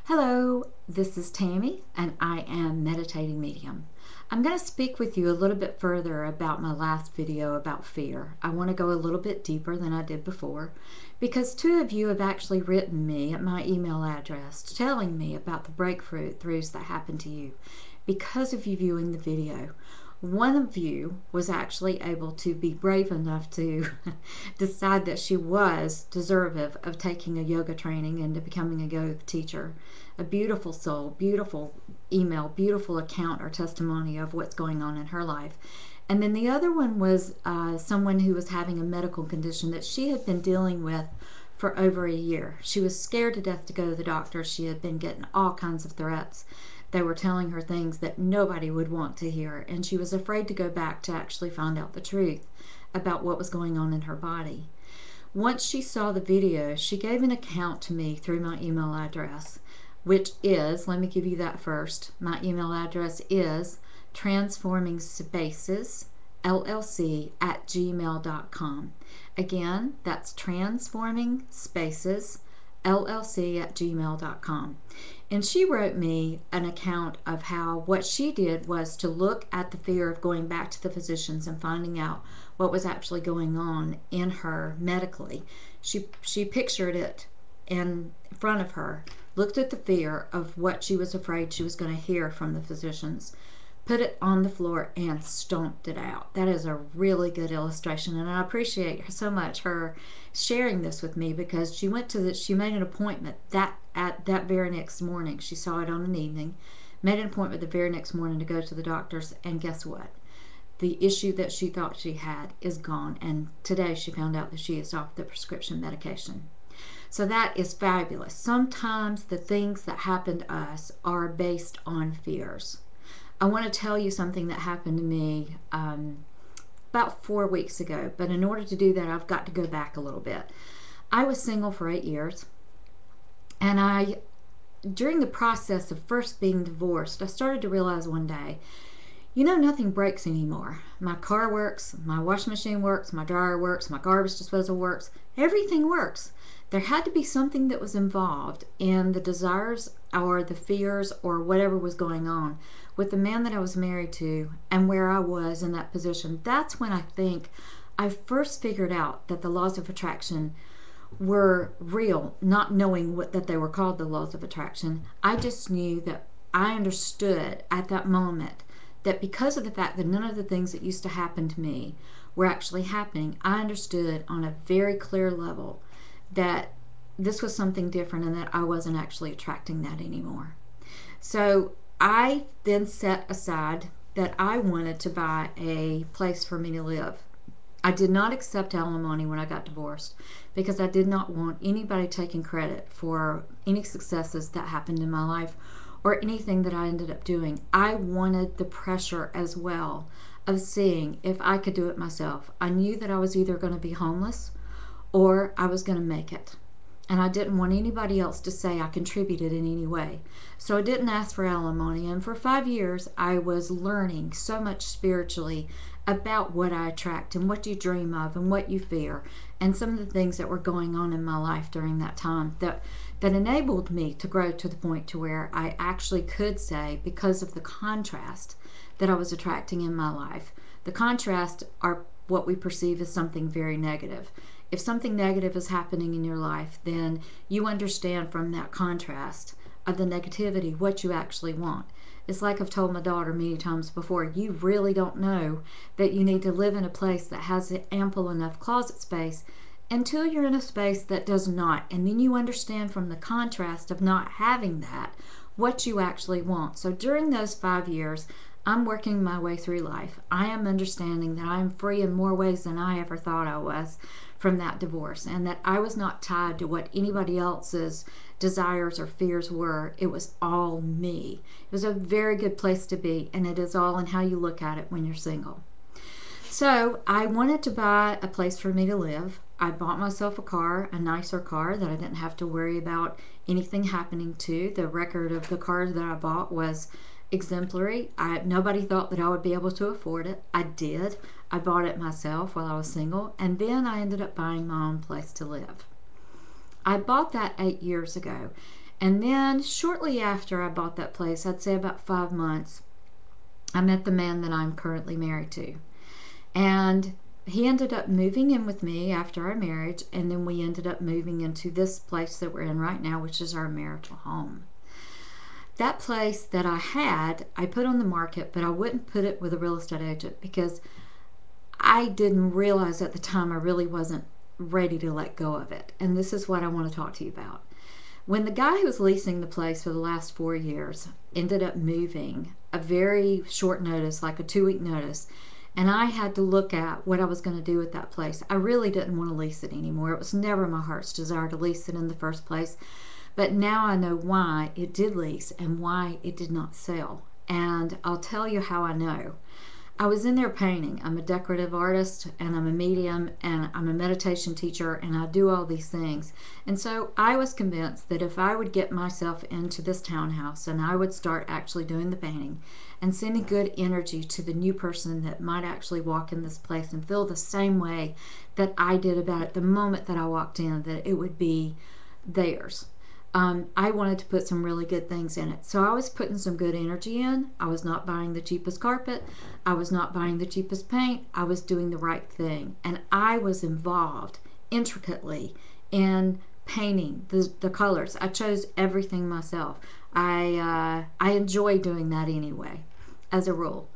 Hello, this is Tammy, and I am Meditating Medium. I'm going to speak with you a little bit further about my last video about fear. I want to go a little bit deeper than I did before because two of you have actually written me at my email address telling me about the breakthroughs that happened to you because of you viewing the video. One of you was actually able to be brave enough to decide that she was deserving of taking a yoga training and to becoming a yoga teacher. A beautiful soul, beautiful email, beautiful account or testimony of what's going on in her life. And then the other one was someone who was having a medical condition that she had been dealing with for over a year. She was scared to death to go to the doctor. She had been getting all kinds of threats. They were telling her things that nobody would want to hear, and she was afraid to go back to actually find out the truth about what was going on in her body. Once she saw the video, she gave an account to me through my email address, which is, let me give you that first. My email address is transformingsspacesllc@gmail.com. Again, that's transformingsspacesllc@gmail.com. And she wrote me an account of how what she did was to look at the fear of going back to the physicians and finding out what was actually going on in her medically. She pictured it in front of her, looked at the fear of what she was afraid she was going to hear from the physicians, put it on the floor and stomped it out. That is a really good illustration, and I appreciate so much her sharing this with me because she made an appointment that very next morning. She saw it on an evening, made an appointment the very next morning to go to the doctors, and guess what? The issue that she thought she had is gone, and today she found out that she is off the prescription medication. So that is fabulous. Sometimes the things that happen to us are based on fears. I want to tell you something that happened to me about 4 weeks ago, but in order to do that, I've got to go back a little bit. I was single for 8 years, and during the process of first being divorced, I started to realize one day, nothing breaks anymore. My car works, my washing machine works, my dryer works, my garbage disposal works, everything works. There had to be something that was involved in the desires or the fears or whatever was going on with the man that I was married to and where I was in that position. That's when I think I first figured out that the laws of attraction were real, not knowing that they were called the laws of attraction. I just knew that I understood at that moment that because of the fact that none of the things that used to happen to me were actually happening, I understood on a very clear level that this was something different and that I wasn't actually attracting that anymore. So I then set aside that I wanted to buy a place for me to live. I did not accept alimony when I got divorced because I did not want anybody taking credit for any successes that happened in my life or anything that I ended up doing. I wanted the pressure as well of seeing if I could do it myself. I knew that I was either going to be homeless or I was going to make it. And I didn't want anybody else to say I contributed in any way. So I didn't ask for alimony. And for 5 years, I was learning so much spiritually about what I attract and what you dream of and what you fear and some of the things that were going on in my life during that time that enabled me to grow to the point to where I actually could say, because of the contrast that I was attracting in my life, the contrast are what we perceive as something very negative. If something negative is happening in your life, then you understand from that contrast of the negativity what you actually want. It's like I've told my daughter many times before, you really don't know that you need to live in a place that has ample enough closet space until you're in a space that does not. And then you understand from the contrast of not having that what you actually want. So during those 5 years, I'm working my way through life. I am understanding that I am free in more ways than I ever thought I was from that divorce, and that I was not tied to what anybody else's desires or fears were. It was all me. It was a very good place to be, and it is all in how you look at it when you're single. So I wanted to buy a place for me to live. I bought myself a car, a nicer car that I didn't have to worry about anything happening to. The record of the car that I bought was exemplary. Nobody thought that I would be able to afford it. I did. I bought it myself while I was single, and then I ended up buying my own place to live. I bought that 8 years ago. And then shortly after I bought that place, I'd say about 5 months, I met the man that I'm currently married to. And he ended up moving in with me after our marriage, and then we ended up moving into this place that we're in right now, which is our marital home. That place that I put on the market, but I wouldn't put it with a real estate agent because I didn't realize at the time I really wasn't ready to let go of it. And this is what I want to talk to you about. When the guy who was leasing the place for the last 4 years ended up moving, a very short notice, like a 2-week notice, and I had to look at what I was going to do with that place. I really didn't want to lease it anymore. It was never my heart's desire to lease it in the first place. But now I know why it did lease and why it did not sell. And I'll tell you how I know. I was in there painting. I'm a decorative artist, and I'm a medium, and I'm a meditation teacher, and I do all these things. And so I was convinced that if I would get myself into this townhouse and I would start actually doing the painting and sending good energy to the new person that might actually walk in this place and feel the same way that I did about it the moment that I walked in, that it would be theirs. I wanted to put some really good things in it. So I was putting some good energy in. I was not buying the cheapest carpet. I was not buying the cheapest paint. I was doing the right thing. And I was involved intricately in painting the colors. I chose everything myself. I enjoy doing that anyway, as a rule.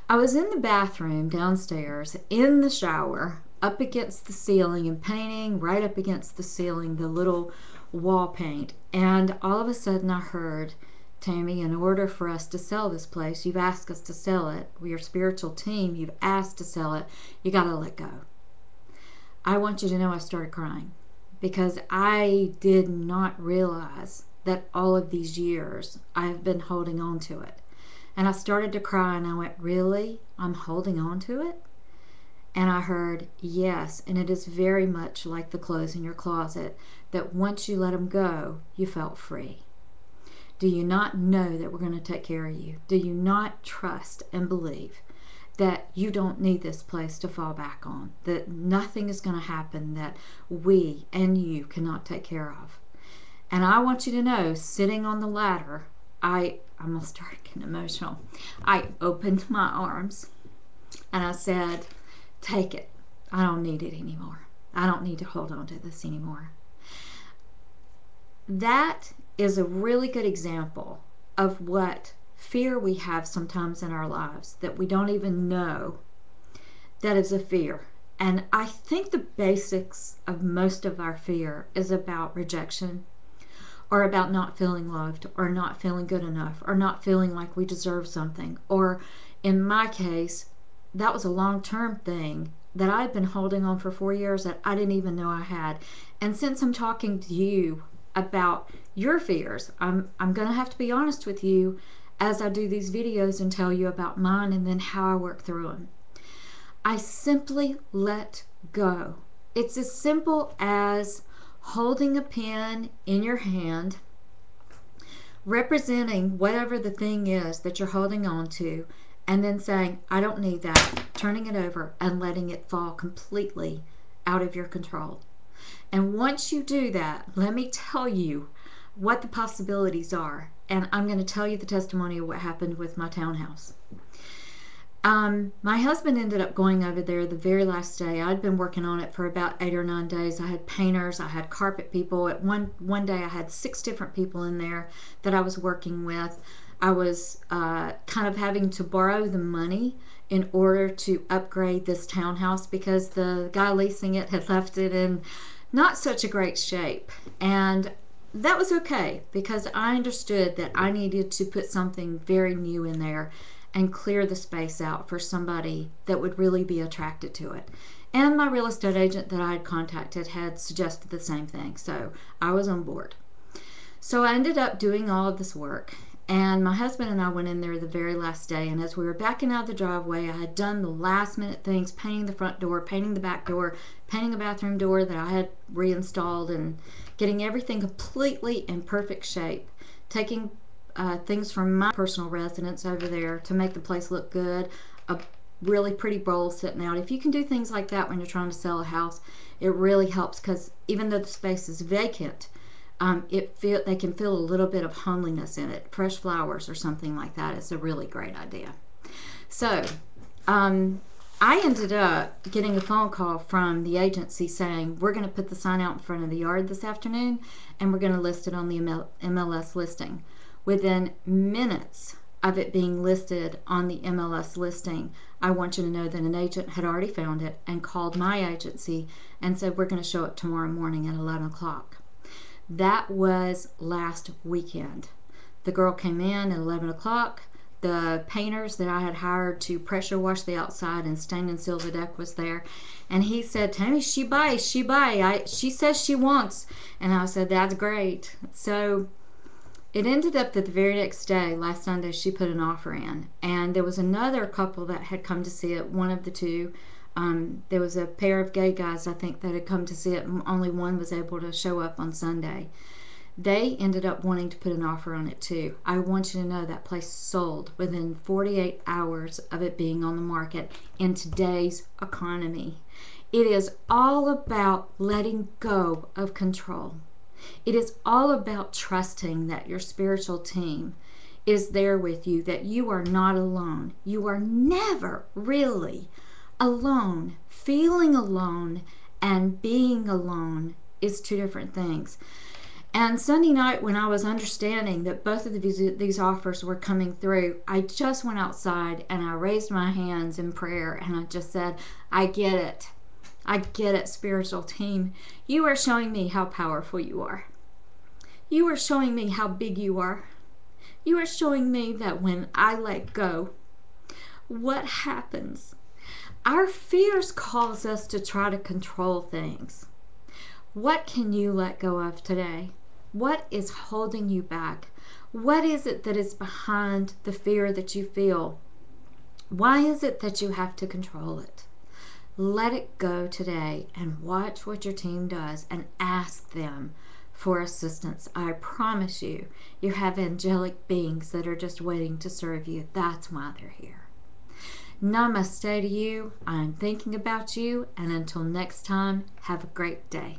I was in the bathroom downstairs, in the shower, up against the ceiling and painting right up against the ceiling, the little wall paint, and all of a sudden I heard, Tammy, in order for us to sell this place, you've asked us to sell it. We're your spiritual team. You've asked to sell it. You got to let go. I want you to know I started crying because I did not realize that all of these years I have been holding on to it. And I started to cry and I went, really? I'm holding on to it? And I heard, yes, and it is very much like the clothes in your closet, that once you let them go, you felt free. Do you not know that we're going to take care of you? Do you not trust and believe that you don't need this place to fall back on, that nothing is going to happen that we and you cannot take care of? And I want you to know, sitting on the ladder, I'm going to start getting emotional. I opened my arms and I said, take it. I don't need it anymore. I don't need to hold on to this anymore. That is a really good example of what fear we have sometimes in our lives that we don't even know that is a fear. And I think the basics of most of our fear is about rejection, or about not feeling loved, or not feeling good enough, or not feeling like we deserve something. Or in my case, that was a long-term thing that I'd been holding on for 4 years that I didn't even know I had. And since I'm talking to you about your fears, I'm going to have to be honest with you as I do these videos and tell you about mine and then how I work through them. I simply let go. It's as simple as holding a pen in your hand, representing whatever the thing is that you're holding on to, and then saying, I don't need that, turning it over and letting it fall completely out of your control. And once you do that, let me tell you what the possibilities are. And I'm going to tell you the testimony of what happened with my townhouse. My husband ended up going over there the very last day. I'd been working on it for about 8 or 9 days. I had painters, I had carpet people. At one day I had 6 different people in there that I was working with. I was kind of having to borrow the money in order to upgrade this townhouse because the guy leasing it had left it in not such a great shape. And that was okay because I understood that I needed to put something very new in there and clear the space out for somebody that would really be attracted to it. And my real estate agent that I had contacted had suggested the same thing, so I was on board. So I ended up doing all of this work, and my husband and I went in there the very last day, and as we were backing out of the driveway, I had done the last minute things, painting the front door, painting the back door, painting the bathroom door that I had reinstalled, and getting everything completely in perfect shape, taking things from my personal residence over there to make the place look good, really pretty bowls sitting out. If you can do things like that when you're trying to sell a house, it really helps, because even though the space is vacant, they can feel a little bit of homeliness in it. Fresh flowers or something like that is a really great idea. So I ended up getting a phone call from the agency saying, we're going to put the sign out in front of the yard this afternoon, and we're going to list it on the MLS listing. Within minutes of it being listed on the MLS listing, I want you to know that an agent had already found it and called my agency and said, we're going to show it tomorrow morning at 11 o'clock. That was last weekend. The girl came in at 11 o'clock. The painters that I had hired to pressure wash the outside and stain and seal the deck was there. And he said, Tammy, she buy. She says she wants. And I said, that's great. So it ended up that the very next day, last Sunday, she put an offer in. And there was another couple that had come to see it, one of the two. There was a pair of gay guys, I think, that had come to see it, and only one was able to show up on Sunday. They ended up wanting to put an offer on it too. I want you to know that place sold within 48 hours of it being on the market in today's economy. It is all about letting go of control. It is all about trusting that your spiritual team is there with you, that you are not alone. You are never really alone. Feeling alone and being alone is two different things. And Sunday night, when I was understanding that both of these offers were coming through, I just went outside and I raised my hands in prayer and I just said, I get it. I get it, spiritual team. You are showing me how powerful you are. You are showing me how big you are. You are showing me that when I let go, what happens? Our fears cause us to try to control things. What can you let go of today? What is holding you back? What is it that is behind the fear that you feel? Why is it that you have to control it? Let it go today and watch what your team does and ask them for assistance. I promise you, you have angelic beings that are just waiting to serve you. That's why they're here. Namaste to you. I'm thinking about you, and until next time, have a great day.